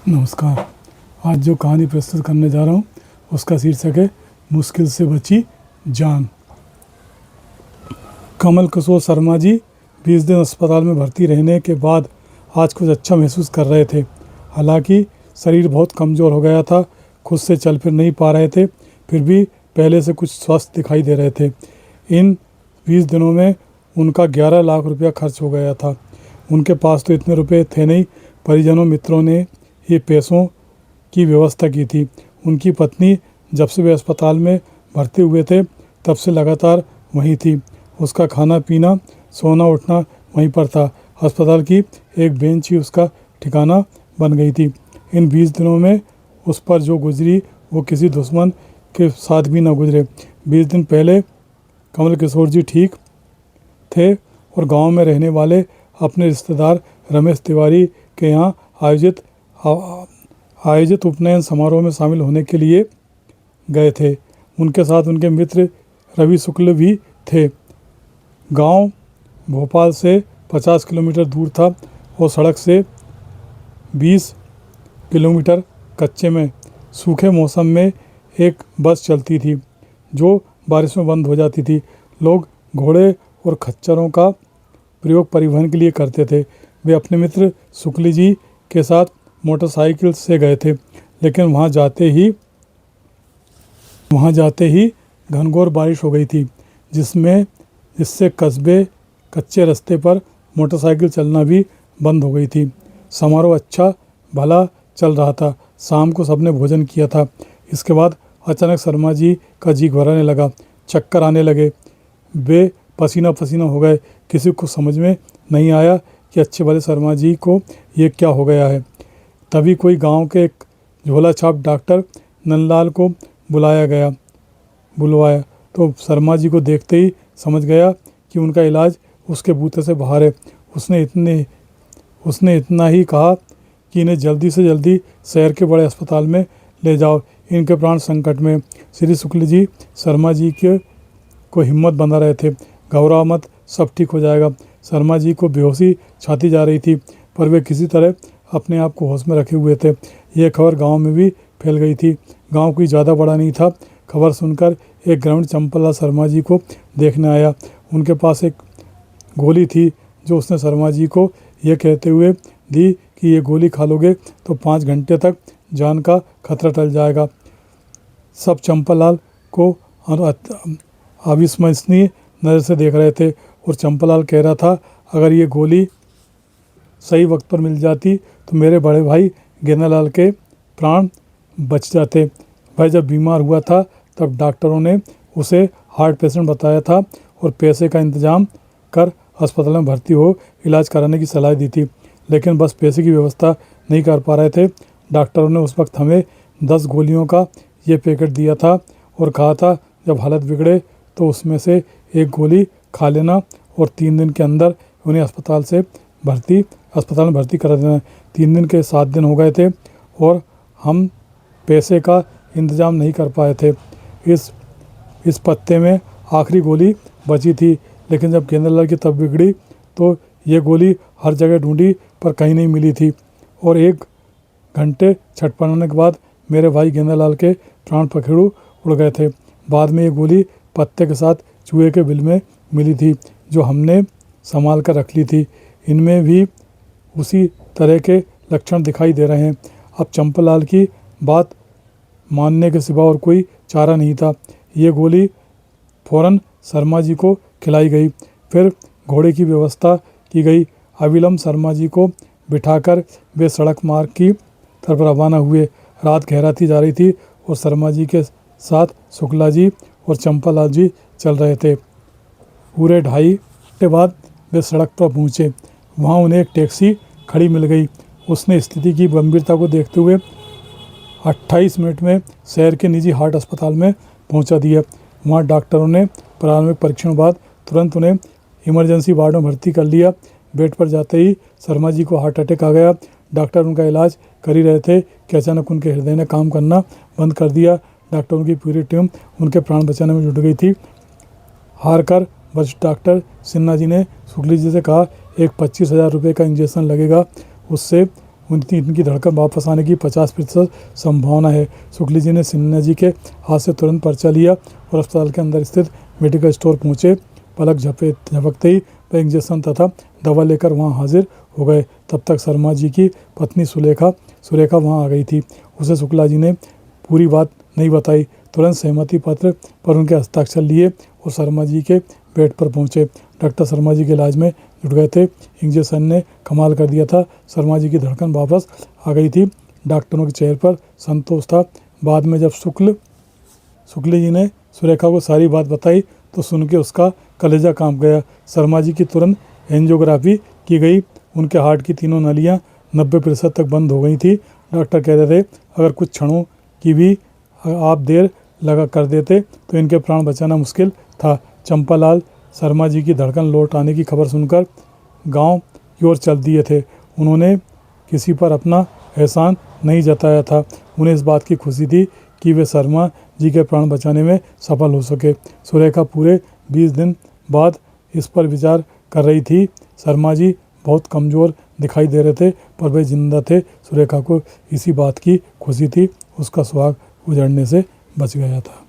नमस्कार। आज जो कहानी प्रस्तुत करने जा रहा हूँ उसका शीर्षक है मुश्किल से बची जान। कमल किशोर शर्मा जी 20 दिन अस्पताल में भर्ती रहने के बाद आज कुछ अच्छा महसूस कर रहे थे। हालांकि शरीर बहुत कमज़ोर हो गया था, खुद से चल फिर नहीं पा रहे थे, फिर भी पहले से कुछ स्वस्थ दिखाई दे रहे थे। इन 20 दिनों में उनका 11 लाख रुपया खर्च हो गया था। उनके पास तो इतने रुपए थे नहीं, परिजनों मित्रों ने ये पैसों की व्यवस्था की थी। उनकी पत्नी जब से वे अस्पताल में भर्ती हुए थे तब से लगातार वहीं थी। उसका खाना पीना सोना उठना वहीं पर था। अस्पताल की एक बेंच ही उसका ठिकाना बन गई थी। इन 20 दिनों में उस पर जो गुजरी वो किसी दुश्मन के साथ भी ना गुजरे। 20 दिन पहले कमल किशोर जी ठीक थे और गांव में रहने वाले अपने रिश्तेदार रमेश तिवारी के यहाँ आयोजित उपनयन समारोह में शामिल होने के लिए गए थे। उनके साथ उनके मित्र रवि शुक्ल भी थे। गांव भोपाल से 50 किलोमीटर दूर था और सड़क से 20 किलोमीटर कच्चे में सूखे मौसम में एक बस चलती थी जो बारिश में बंद हो जाती थी। लोग घोड़े और खच्चरों का प्रयोग परिवहन के लिए करते थे। वे अपने मित्र शुक्ल जी के साथ मोटरसाइकिल से गए थे, लेकिन वहां जाते ही घनघोर बारिश हो गई थी, जिससे कच्चे रास्ते पर मोटरसाइकिल चलना भी बंद हो गई थी। समारोह अच्छा भला चल रहा था। शाम को सबने भोजन किया था। इसके बाद अचानक शर्मा जी का जी घबराने लगा, चक्कर आने लगे। वे पसीना पसीना हो गए। किसी को समझ में नहीं आया कि अच्छे भले शर्मा जी को ये क्या हो गया है। तभी कोई गांव के एक झोला छाप डॉक्टर नंदलाल को बुलवाया तो शर्मा जी को देखते ही समझ गया कि उनका इलाज उसके बूते से बाहर है। उसने इतना ही कहा कि इन्हें जल्दी से जल्दी शहर के बड़े अस्पताल में ले जाओ, इनके प्राण संकट में। श्री शुक्ल जी शर्मा जी को हिम्मत बंधा रहे थे। घबराओ मत, सब ठीक हो जाएगा। शर्मा जी को बेहोशी छाती जा रही थी, पर वे किसी तरह अपने आप को होश में रखे हुए थे। यह खबर गांव में भी फैल गई थी। गांव कोई ज़्यादा बड़ा नहीं था। खबर सुनकर एक ग्रामीण चंपललाल शर्मा जी को देखने आया। उनके पास एक गोली थी जो उसने शर्मा जी को यह कहते हुए दी कि ये गोली खा लोगे तो 5 घंटे तक जान का खतरा टल जाएगा। सब चंपललाल को अविश्वसनीय नज़र से देख रहे थे और चंपललाल कह रहा था, अगर ये गोली सही वक्त पर मिल जाती तो मेरे बड़े भाई गेंदालाल के प्राण बच जाते। वह जब बीमार हुआ था तब डॉक्टरों ने उसे हार्ट पेशेंट बताया था और पैसे का इंतजाम कर अस्पताल में भर्ती हो इलाज कराने की सलाह दी थी, लेकिन बस पैसे की व्यवस्था नहीं कर पा रहे थे। डॉक्टरों ने उस वक्त हमें 10 गोलियों का ये पैकेट दिया था और कहा था जब हालत बिगड़े तो उसमें से एक गोली खा लेना और 3 दिन के अंदर उन्हें अस्पताल में भर्ती करा देना। 3 दिन के 7 दिन हो गए थे और हम पैसे का इंतजाम नहीं कर पाए थे। इस पत्ते में आखिरी गोली बची थी, लेकिन जब गेंदालाल की तबीयत बिगड़ी तो ये गोली हर जगह ढूंढी पर कहीं नहीं मिली थी और 1 घंटे छटपटाने के बाद मेरे भाई गेंदालाल के प्राण पखेरु उड़ गए थे। बाद में ये गोली पत्ते के साथ चूहे के बिल में मिली थी जो हमने संभाल कर रख ली थी। इनमें भी उसी तरह के लक्षण दिखाई दे रहे हैं। अब चंपललाल की बात मानने के सिवा और कोई चारा नहीं था। ये गोली फौरन शर्मा जी को खिलाई गई। फिर घोड़े की व्यवस्था की गई। अविलंब शर्मा जी को बिठाकर वे सड़क मार्ग की तरफ रवाना हुए। रात गहराती जा रही थी और शर्मा जी के साथ शुक्ला जी और चंपललाल जी चल रहे थे। पूरे 2.5 घंटे बाद वे सड़क पर पहुँचे। वहाँ उन्हें एक टैक्सी खड़ी मिल गई। उसने स्थिति की गंभीरता को देखते हुए 28 मिनट में शहर के निजी हार्ट अस्पताल में पहुंचा दिया। वहां डॉक्टरों ने प्रारंभिक परीक्षण बाद तुरंत उन्हें इमरजेंसी वार्ड में भर्ती कर लिया। बेड पर जाते ही शर्मा जी को हार्ट अटैक आ गया। डॉक्टर उनका इलाज कर ही रहे थे कि अचानक उनके हृदय ने काम करना बंद कर दिया। डॉक्टरों की पूरी टीम उनके प्राण बचाने में जुट गई थी। हार कर वरिष्ठ डॉक्टर सिन्हा जी ने शुक्ल जी से कहा, एक 25,000 रुपये का इंजेक्शन लगेगा, उससे इनकी धड़कन वापस आने की 50% संभावना है। शुक्ल जी ने सिन्हा जी के हाथ से तुरंत पर्चा लिया और अस्पताल के अंदर स्थित मेडिकल स्टोर पहुँचे। पलक झपकते ही वह इंजेक्शन तथा दवा लेकर वहां हाजिर हो गए। तब तक शर्मा जी की पत्नी सुरेखा वहां आ गई थी। उसे शुक्ला जी ने पूरी बात नहीं बताई। तुरंत सहमति पत्र पर उनके हस्ताक्षर लिए और शर्मा जी के बेड पर पहुंचे। डॉक्टर शर्मा जी के इलाज में जुट गए थे। इंजेक्शन ने कमाल कर दिया था। शर्मा जी की धड़कन वापस आ गई थी। डॉक्टरों के चेहरे पर संतोष था। बाद में जब शुक्ल जी ने सुरेखा को सारी बात बताई तो सुन के उसका कलेजा कांप गया। शर्मा जी की तुरंत एंजियोग्राफी की गई। उनके हार्ट की तीनों नलियां 90% तक बंद हो गई थी। डॉक्टर कह रहे थे अगर कुछ क्षणों की भी आप देर लगा कर देते तो इनके प्राण बचाना मुश्किल था। चंपालाल शर्मा जी की धड़कन लौट आने की खबर सुनकर गांव की ओर चल दिए थे। उन्होंने किसी पर अपना एहसान नहीं जताया था। उन्हें इस बात की खुशी थी कि वे शर्मा जी के प्राण बचाने में सफल हो सके। सुरेखा पूरे 20 दिन बाद इस पर विचार कर रही थी। शर्मा जी बहुत कमज़ोर दिखाई दे रहे थे पर वे जिंदा थे। सुरेखा को इसी बात की खुशी थी। उसका सुहाग उजड़ने से बच गया था।